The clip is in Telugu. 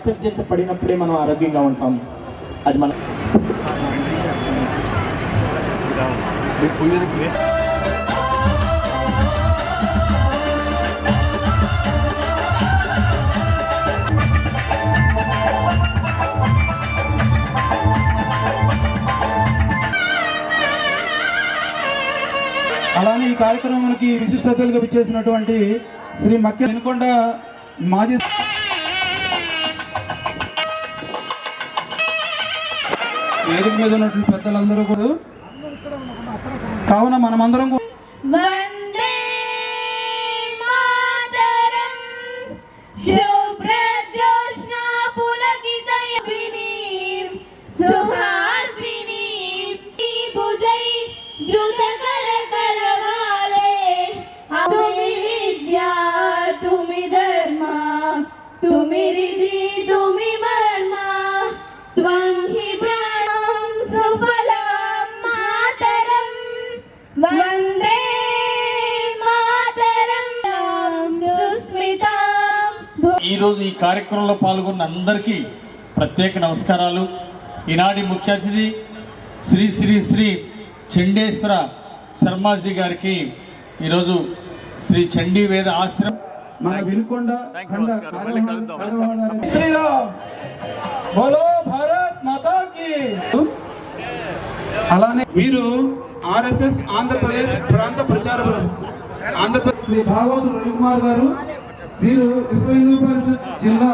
విసర్జించబడినప్పుడే మనం ఆరోగ్యంగా ఉంటాం. అది మన అలానే ఈ కార్యక్రమానికి విశిష్ట అతిథులుగా విచ్చేసినటువంటి శ్రీ మక్కె వెనుకొండ మాజీ వేదిక మీద ఉన్నటువంటి పెద్దలందరూ కూడా కావున మనమందరం ఈరోజు ఈ కార్యక్రమంలో పాల్గొన్న అందరికీ ప్రత్యేక నమస్కారాలు. ఈనాటి ముఖ్య అతిథి శ్రీ శ్రీ శ్రీ చండేశ్వర శర్మాజీ గారికి ఈరోజు శ్రీ చండీ వేద ఆశ్రమం మన వినుకొండ శ్రీరామ్ బోలో భారత్ మాతా కీ. అలానే వీరు ఆర్ఎస్ఎస్ ఆంధ్రప్రదేశ్ ప్రాంత ప్రచార ఆంధ్రప్రదేశ్ శ్రీ భాగవతులు రవికుమార్ గారు, వీరు విశ్వ హిందూ పరిషత్ జిల్లా